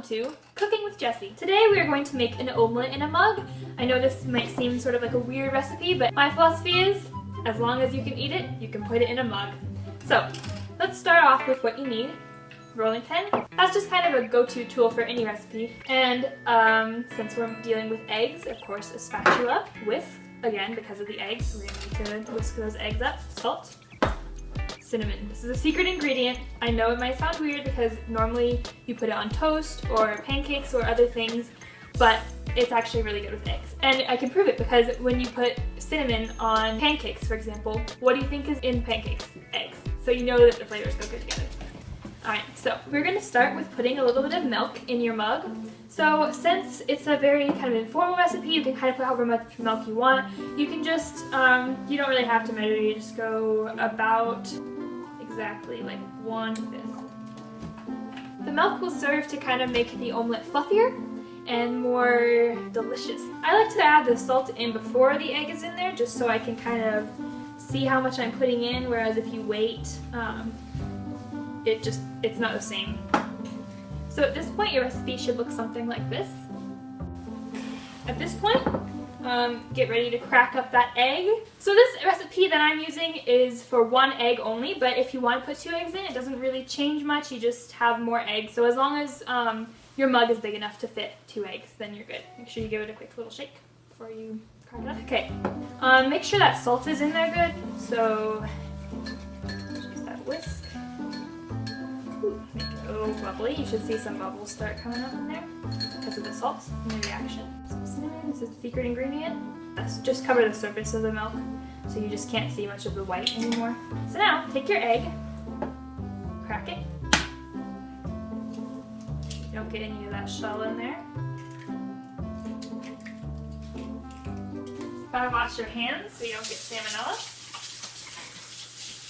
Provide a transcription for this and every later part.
welcome to Cooking with Jessie. Today we are going to make an omelet in a mug. I know this might seem sort of like a weird recipe, but my philosophy is, as long as you can eat it, you can put it in a mug. So, let's start off with what you need. Rolling pin. That's just kind of a go-to tool for any recipe. And since we're dealing with eggs, of course, a spatula, whisk, again, because of the eggs, we're gonna need to whisk those eggs up. Salt. Cinnamon. This is a secret ingredient. I know it might sound weird because normally you put it on toast or pancakes or other things, but it's actually really good with eggs. And I can prove it because when you put cinnamon on pancakes, for example, what do you think is in pancakes? Eggs. So you know that the flavors go good together. Alright, so we're going to start with putting a little bit of milk in your mug. So since it's a very kind of informal recipe, you can kind of put however much milk you want. You can just, you don't really have to measure, you just go about exactly like 1/5. The milk will serve to kind of make the omelette fluffier and more delicious. I like to add the salt in before the egg is in there just so I can kind of see how much I'm putting in, whereas if you wait, it's not the same. So at this point your recipe should look something like this. At this point, get ready to crack up that egg. So this recipe that I'm using is for 1 egg only, but if you want to put 2 eggs in, it doesn't really change much, you just have more eggs. So as long as your mug is big enough to fit 2 eggs, then you're good. Make sure you give it a quick little shake before you crack it up. Okay, make sure that salt is in there good, so use that whisk. Make it a little bubbly. You should see some bubbles start coming up in there because of the salt and the reaction. Some cinnamon, this is the secret ingredient. That's just cover the surface of the milk so you just can't see much of the white anymore. So now, take your egg, crack it. You don't get any of that shell in there. Gotta wash your hands so you don't get salmonella.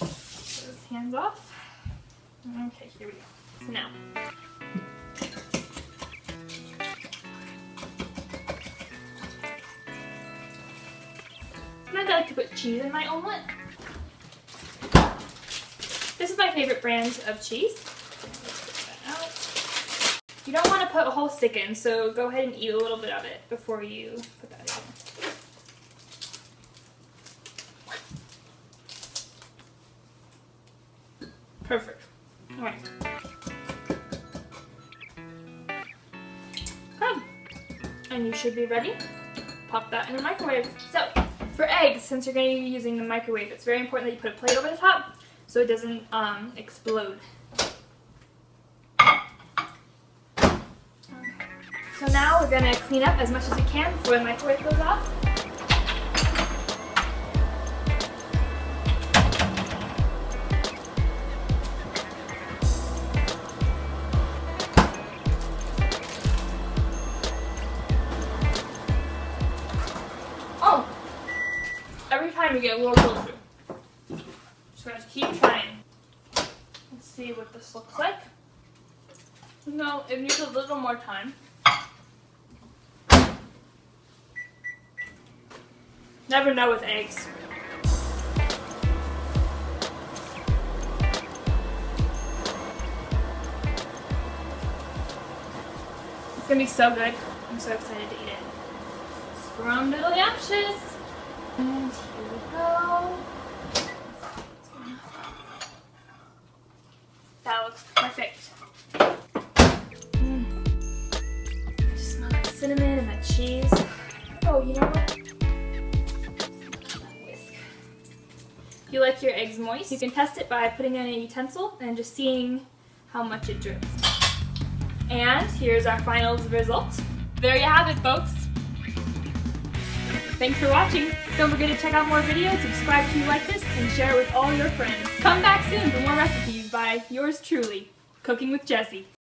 Get those hands off. Okay, here we go. So now, sometimes I like to put cheese in my omelet. This is my favorite brand of cheese. You don't want to put a whole stick in, so go ahead and eat a little bit of it before you put that in. Perfect. Alright. Good. And you should be ready. Pop that in the microwave. So, for eggs, since you're going to be using the microwave, it's very important that you put a plate over the top so it doesn't explode. Okay. So now we're going to clean up as much as we can before the microwave goes off. Every time you get a little closer. Just gonna keep trying. Let's see what this looks like. No, it needs a little more time. Never know with eggs. It's gonna be so good. I'm so excited to eat it. Scrumdiddlyumptious. And here we go. That looks perfect. I just smell that cinnamon and that cheese. Oh, you know what? Whisk. If you like your eggs moist, you can test it by putting it in a utensil and just seeing how much it drips. And here's our final result. There you have it, folks. Thanks for watching. Don't forget to check out more videos, subscribe if you like this, and share it with all your friends. Come back soon for more recipes by yours truly, Cooking with Jessie.